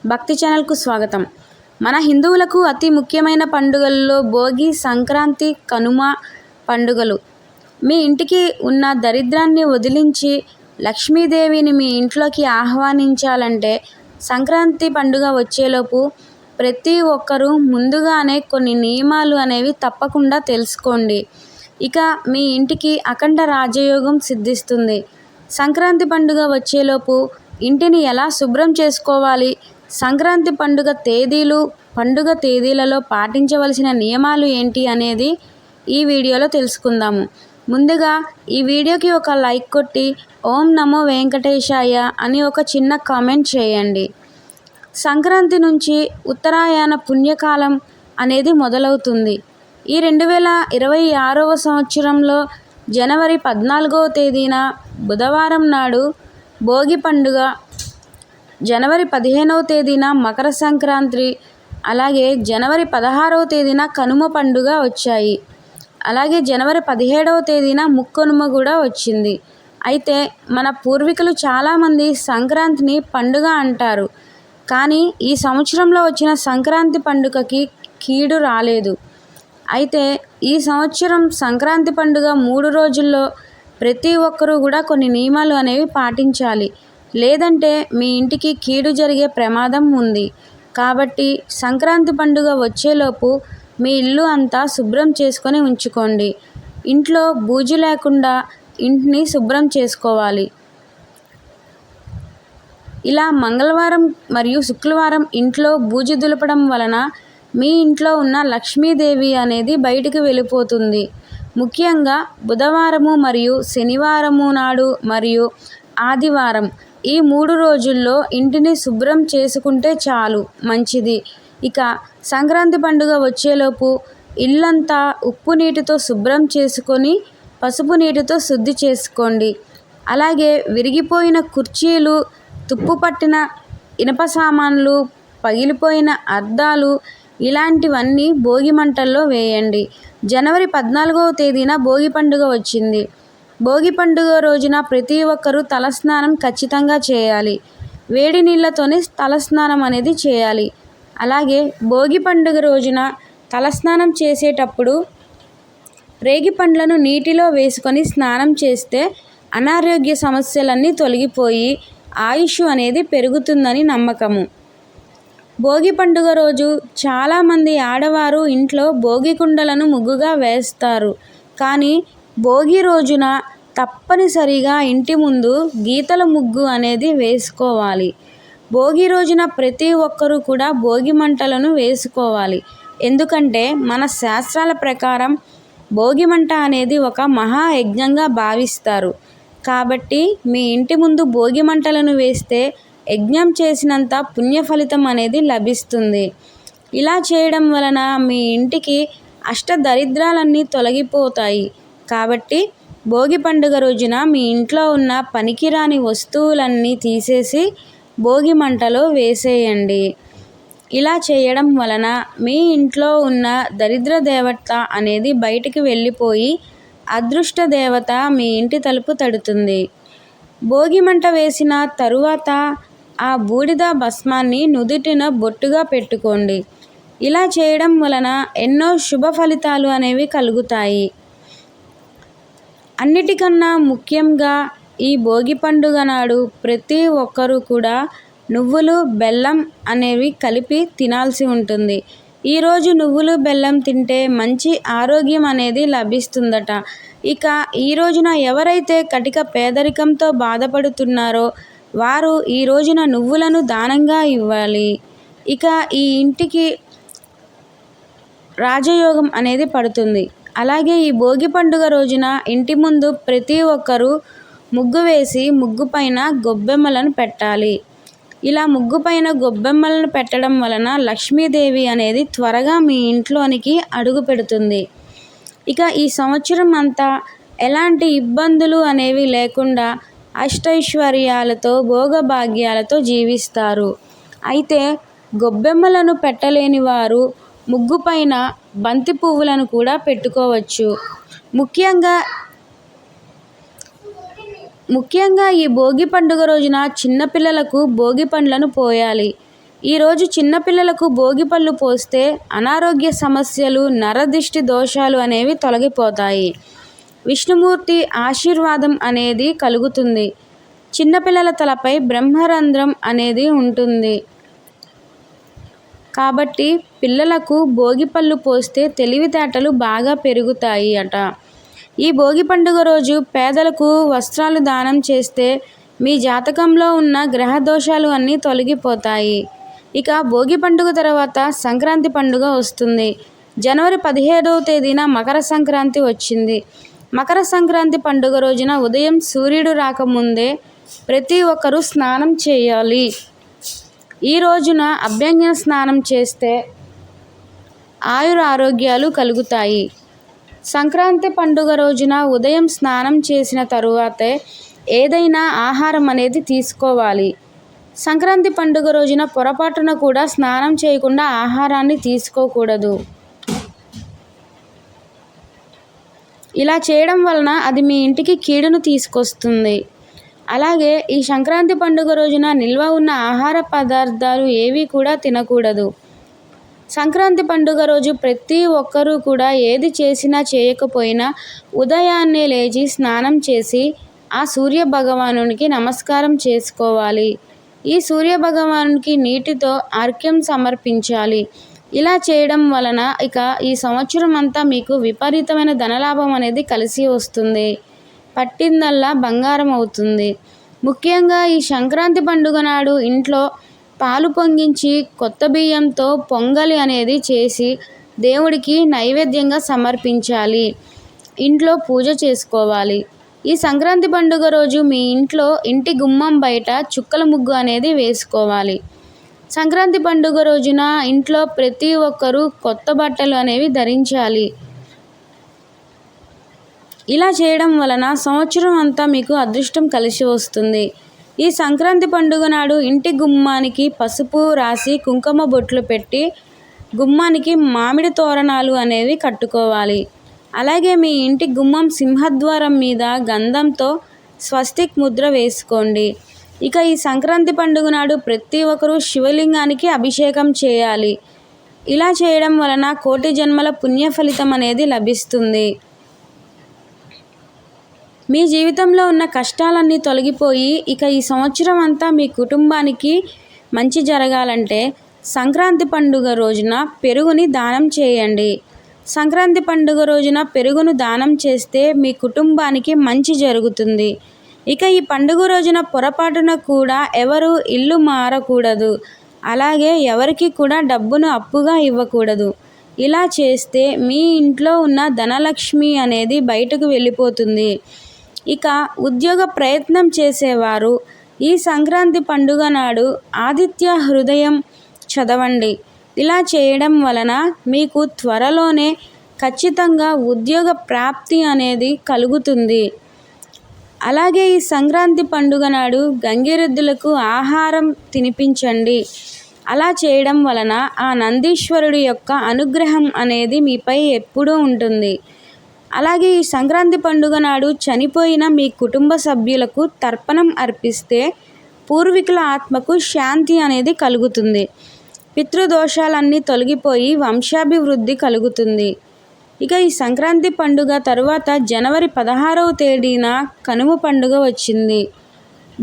భక్తి ఛానల్కు స్వాగతం. మన హిందువులకు అతి ముఖ్యమైన పండుగల్లో భోగి, సంక్రాంతి, కనుమ పండుగలు. మీ ఇంటికి ఉన్న దరిద్రాన్ని వదిలించి లక్ష్మీదేవిని మీ ఇంట్లోకి ఆహ్వానించాలంటే సంక్రాంతి పండుగ వచ్చేలోపు ప్రతి ఒక్కరూ ముందుగానే కొన్ని నియమాలు అనేవి తప్పకుండా తెలుసుకోండి. ఇక మీ ఇంటికి అఖండ రాజయోగం సిద్ధిస్తుంది. సంక్రాంతి పండుగ వచ్చేలోపు ఇంటిని ఎలా శుభ్రం చేసుకోవాలి, సంక్రాంతి పండుగ తేదీలలో పాటించవలసిన నియమాలు ఏంటి అనేది ఈ వీడియోలో తెలుసుకుందాము. ముందుగా ఈ వీడియోకి ఒక లైక్ కొట్టి ఓం నమో వెంకటేశాయ అని ఒక చిన్న కామెంట్ చేయండి. సంక్రాంతి నుంచి ఉత్తరాయణ పుణ్యకాలం అనేది మొదలవుతుంది. ఈ 2026వ సంవత్సరంలో జనవరి 14వ తేదీన బుధవారం నాడు భోగి పండుగ, జనవరి 15వ తేదీన మకర సంక్రాంతి, అలాగే జనవరి 16వ తేదీన కనుమ పండుగ వచ్చాయి. అలాగే జనవరి 17వ తేదీన ముక్కనుమ కూడా వచ్చింది. అయితే మన పూర్వీకులు చాలామంది సంక్రాంతిని పండుగ అంటారు, కానీ ఈ సంవత్సరంలో వచ్చిన సంక్రాంతి పండుగకి కీడు రాలేదు. అయితే ఈ సంవత్సరం సంక్రాంతి పండుగ 3 రోజుల్లో ప్రతి ఒక్కరూ కూడా కొన్ని నియమాలు అనేవి పాటించాలి, లేదంటే మీ ఇంటికి కీడు జరిగే ప్రమాదం ఉంది. కాబట్టి సంక్రాంతి పండుగ వచ్చేలోపు మీ ఇల్లు అంతా శుభ్రం చేసుకొని ఉంచుకోండి. ఇంట్లో బూజు లేకుండా ఇంటిని శుభ్రం చేసుకోవాలి. ఇలా మంగళవారం మరియు శుక్రవారం ఇంట్లో బూజు దులపడం వలన మీ ఇంట్లో ఉన్న లక్ష్మీదేవి అనేది బయటికి వెళ్ళిపోతుంది. ముఖ్యంగా బుధవారము మరియు శనివారము నాడు మరియు ఆదివారం ఈ 3 రోజుల్లో ఇంటిని శుభ్రం చేసుకుంటే చాలు, మంచిది. ఇక సంక్రాంతి పండుగ వచ్చేలోపు ఇల్లంతా ఉప్పు నీటితో శుభ్రం చేసుకొని పసుపు నీటితో శుద్ధి చేసుకోండి. అలాగే విరిగిపోయిన కుర్చీలు, తుప్పు పట్టిన ఇనప సామాన్లు, పగిలిపోయిన అద్దాలు ఇలాంటివన్నీ భోగి మంటల్లో వేయండి. జనవరి 14వ తేదీన భోగి పండుగ వచ్చింది. భోగి పండుగ రోజున ప్రతి ఒక్కరూ తలస్నానం ఖచ్చితంగా చేయాలి. వేడి నీళ్ళతోనే తలస్నానం అనేది చేయాలి. అలాగే భోగి పండుగ రోజున తలస్నానం చేసేటప్పుడు రేగి పండ్లను నీటిలో వేసుకొని స్నానం చేస్తే అనారోగ్య సమస్యలన్నీ తొలగిపోయి ఆయుష్ అనేది పెరుగుతుందని నమ్మకము. భోగి పండుగ రోజు చాలామంది ఆడవారు ఇంట్లో భోగి కుండలను ముగ్గుగా వేస్తారు, కానీ భోగి రోజున తప్పనిసరిగా ఇంటి ముందు గీతల ముగ్గు అనేది వేసుకోవాలి. భోగి రోజున ప్రతి ఒక్కరూ కూడా భోగి మంటలను వేసుకోవాలి. ఎందుకంటే మన శాస్త్రాల ప్రకారం భోగి మంట అనేది ఒక మహాయజ్ఞంగా భావిస్తారు. కాబట్టి మీ ఇంటి ముందు భోగి మంటలను వేస్తే యజ్ఞం చేసినంత పుణ్య ఫలితం అనేది లభిస్తుంది. ఇలా చేయడం వలన మీ ఇంటికి అష్టదరిద్రాలన్నీ తొలగిపోతాయి. కాబట్టి భోగి పండుగ రోజున మీ ఇంట్లో ఉన్న పనికిరాని వస్తువులన్నీ తీసేసి భోగి మంటలో వేసేయండి. ఇలా చేయడం వలన మీ ఇంట్లో ఉన్న దరిద్ర దేవత అనేది బయటికి వెళ్ళిపోయి అదృష్ట దేవత మీ ఇంటి తలుపు తడుతుంది. భోగి మంట వేసిన తరువాత ఆ బూడిద భస్మాన్ని నుదుటిన బొట్టుగా పెట్టుకోండి. ఇలా చేయడం వలన ఎన్నో శుభ ఫలితాలు అనేవి కలుగుతాయి. అన్నిటికన్నా ముఖ్యంగా ఈ భోగి పండుగ నాడు ప్రతి ఒక్కరూ కూడా నువ్వులు, బెల్లం అనేవి కలిపి తినాల్సి ఉంటుంది. ఈరోజు నువ్వులు, బెల్లం తింటే మంచి ఆరోగ్యం అనేది లభిస్తుందట. ఇక ఈ రోజున ఎవరైతే కటిక పేదరికంతో బాధపడుతున్నారో వారు ఈ రోజున నువ్వులను దానంగా ఇవ్వాలి. ఇక ఈ ఇంటికి రాజయోగం అనేది పడుతుంది. అలాగే ఈ భోగి పండుగ రోజున ఇంటి ముందు ప్రతి ఒక్కరూ ముగ్గు వేసి ముగ్గు పైన గొబ్బెమ్మలను పెట్టాలి. ఇలా ముగ్గు పైన గొబ్బెమ్మలను పెట్టడం వలన లక్ష్మీదేవి అనేది త్వరగా మీ ఇంట్లోనికి అడుగు పెడుతుంది. ఇక ఈ సంవత్సరం అంతా ఎలాంటి ఇబ్బందులు అనేవి లేకుండా అష్టైశ్వర్యాలతో భోగభాగ్యాలతో జీవిస్తారు. అయితే గొబ్బెమ్మలను పెట్టలేని వారు ముగ్గు పైన బంతి పువ్వులను కూడా పెట్టుకోవచ్చు. ముఖ్యంగా ఈ భోగి పండుగ రోజున చిన్నపిల్లలకు భోగి పండ్లను పోయాలి. ఈరోజు చిన్నపిల్లలకు భోగిపళ్ళు పోస్తే అనారోగ్య సమస్యలు, నరదిష్టి దోషాలు అనేవి తొలగిపోతాయి. విష్ణుమూర్తి ఆశీర్వాదం అనేది కలుగుతుంది. చిన్నపిల్లల తలపై బ్రహ్మరంధ్రం అనేది ఉంటుంది. కాబట్టి పిల్లలకు భోగిపళ్ళు పోస్తే తెలివితేటలు బాగా పెరుగుతాయి అట. ఈ భోగి పండుగ రోజు పేదలకు వస్త్రాలు దానం చేస్తే మీ జాతకంలో ఉన్న గ్రహ దోషాలు అన్నీ తొలగిపోతాయి. ఇక భోగి పండుగ తర్వాత సంక్రాంతి పండుగ వస్తుంది. జనవరి 17వ తేదీన మకర సంక్రాంతి వచ్చింది. మకర సంక్రాంతి పండుగ రోజున ఉదయం సూర్యుడు రాకముందే ప్రతి ఒక్కరూ స్నానం చేయాలి. ఈ రోజున అభ్యంగన స్నానం చేస్తే ఆయురారోగ్యాలు కలుగుతాయి. సంక్రాంతి పండుగ రోజున ఉదయం స్నానం చేసిన తరువాతే ఏదైనా ఆహారం అనేది తీసుకోవాలి. సంక్రాంతి పండుగ రోజున పొరపాటున కూడా స్నానం చేయకుండా ఆహారాన్ని తీసుకోకూడదు. ఇలా చేయడం వలన అది మీ ఇంటికి కీడును తీసుకొస్తుంది. అలాగే ఈ సంక్రాంతి పండుగ రోజున నిల్వ ఉన్న ఆహార పదార్థాలు ఏవి కూడా తినకూడదు. సంక్రాంతి పండుగ రోజు ప్రతి ఒక్కరూ కూడా ఏది చేసినా చేయకపోయినా ఉదయాన్నే లేచి స్నానం చేసి ఆ సూర్య భగవానునికి నమస్కారం చేసుకోవాలి. ఈ సూర్య భగవానునికి నీటితో అర్ఘ్యం సమర్పించాలి. ఇలా చేయడం వలన ఇక ఈ సంవత్సరం అంతా మీకు విపరీతమైన ధనలాభం అనేది కలిసి వస్తుంది. పట్టిందల్లా బంగారం అవుతుంది. ముఖ్యంగా ఈ సంక్రాంతి పండుగ నాడు ఇంట్లో పాలు పొంగించి కొత్త బియ్యంతో పొంగలి అనేది చేసి దేవుడికి నైవేద్యంగా సమర్పించాలి. ఇంట్లో పూజ చేసుకోవాలి. ఈ సంక్రాంతి పండుగ రోజు మీ ఇంటి గుమ్మం బయట చుక్కల ముగ్గు అనేది వేసుకోవాలి. సంక్రాంతి పండుగ రోజున ఇంట్లో ప్రతి ఒక్కరూ కొత్త బట్టలు అనేవి ధరించాలి. ఇలా చేయడం వలన సంవత్సరం అంతా మీకు అదృష్టం కలిసి వస్తుంది. ఈ సంక్రాంతి పండుగ నాడు ఇంటి గుమ్మానికి పసుపు రాసి కుంకుమ బొట్లు పెట్టి గుమ్మానికి మామిడి తోరణాలు అనేవి కట్టుకోవాలి. అలాగే మీ ఇంటి గుమ్మం సింహద్వారం మీద గంధంతో స్వస్తిక్ ముద్ర వేసుకోండి. ఇక ఈ సంక్రాంతి పండుగ నాడు ప్రతి ఒక్కరూ శివలింగానికి అభిషేకం చేయాలి. ఇలా చేయడం వలన కోటి జన్మల పుణ్య ఫలితం అనేది లభిస్తుంది. మీ జీవితంలో ఉన్న కష్టాలన్నీ తొలగిపోయి ఇక ఈ సంవత్సరం అంతా మీ కుటుంబానికి మంచి జరగాలంటే సంక్రాంతి పండుగ రోజున పెరుగుని దానం చేయండి. సంక్రాంతి పండుగ రోజున పెరుగును దానం చేస్తే మీ కుటుంబానికి మంచి జరుగుతుంది. ఇక ఈ పండుగ రోజున పొరపాటున కూడా ఎవరు ఇల్లు మారకూడదు. అలాగే ఎవరికి కూడా డబ్బును అప్పుగా ఇవ్వకూడదు. ఇలా చేస్తే మీ ఇంట్లో ఉన్న ధనలక్ష్మి అనేది బయటకు వెళ్ళిపోతుంది. ఇక ఉద్యోగ ప్రయత్నం చేసేవారు ఈ సంక్రాంతి పండుగ నాడు ఆదిత్య హృదయం చదవండి. ఇలా చేయడం వలన మీకు త్వరలోనే ఖచ్చితంగా ఉద్యోగ ప్రాప్తి అనేది కలుగుతుంది. అలాగే ఈ సంక్రాంతి పండుగ నాడు గంగిరెద్దులకు ఆహారం తినిపించండి. అలా చేయడం వలన ఆ నందీశ్వరుడి యొక్క అనుగ్రహం అనేది మీపై ఎప్పుడూ ఉంటుంది. అలాగే ఈ సంక్రాంతి పండుగ నాడు చనిపోయిన మీ కుటుంబ సభ్యులకు తర్పణం అర్పిస్తే పూర్వీకుల ఆత్మకు శాంతి అనేది కలుగుతుంది. పితృదోషాలన్నీ తొలగిపోయి వంశాభివృద్ధి కలుగుతుంది. ఇక ఈ సంక్రాంతి పండుగ తరువాత జనవరి 16వ తేదీన కనుమ పండుగ వచ్చింది.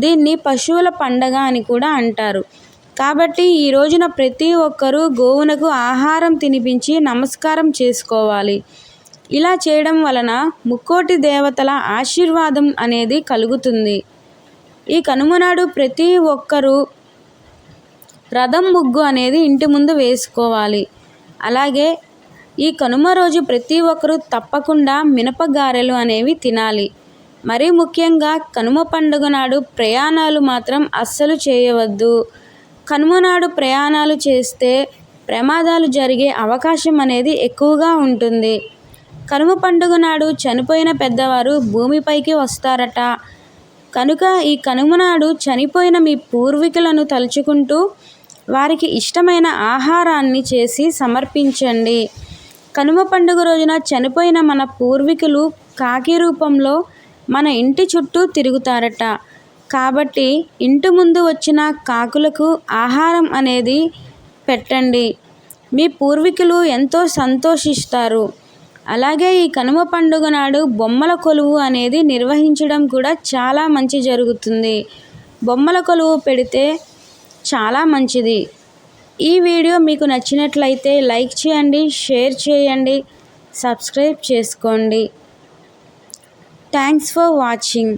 దీన్ని పశువుల పండగ అని కూడా అంటారు. కాబట్టి ఈ రోజున ప్రతి ఒక్కరూ గోవునకు ఆహారం తినిపించి నమస్కారం చేసుకోవాలి. ఇలా చేయడం వలన ముక్కోటి దేవతల ఆశీర్వాదం అనేది కలుగుతుంది. ఈ కనుమ నాడు ప్రతి ఒక్కరూ రథం ముగ్గు అనేది ఇంటి ముందు వేసుకోవాలి. అలాగే ఈ కనుమ రోజు ప్రతి ఒక్కరూ తప్పకుండా మినపగారెలు అనేవి తినాలి. మరీ ముఖ్యంగా కనుమ పండుగ నాడు ప్రయాణాలు మాత్రం అస్సలు చేయవద్దు. కనుమ నాడు ప్రయాణాలు చేస్తే ప్రమాదాలు జరిగే అవకాశం అనేది ఎక్కువగా ఉంటుంది. కనుమ పండుగ నాడు చనిపోయిన పెద్దవారు భూమిపైకి వస్తారట. కనుక ఈ కనుమ నాడు చనిపోయిన మీ పూర్వీకులను తలుచుకుంటూ వారికి ఇష్టమైన ఆహారాన్ని చేసి సమర్పించండి. కనుమ పండుగ రోజున చనిపోయిన మన పూర్వీకులు కాకి రూపంలో మన ఇంటి చుట్టూ తిరుగుతారట. కాబట్టి ఇంటి ముందు వచ్చిన కాకులకు ఆహారం అనేది పెట్టండి. మీ పూర్వీకులు ఎంతో సంతోషిస్తారు. అలాగే ఈ కనుమ పండుగ నాడు బొమ్మల కొలువు అనేది నిర్వహించడం కూడా చాలా మంచి జరుగుతుంది. బొమ్మల కొలువు పెడితే చాలా మంచిది. ఈ వీడియో మీకు నచ్చినట్లయితే లైక్ చేయండి, షేర్ చేయండి, సబ్స్క్రైబ్ చేసుకోండి. Thanks for watching.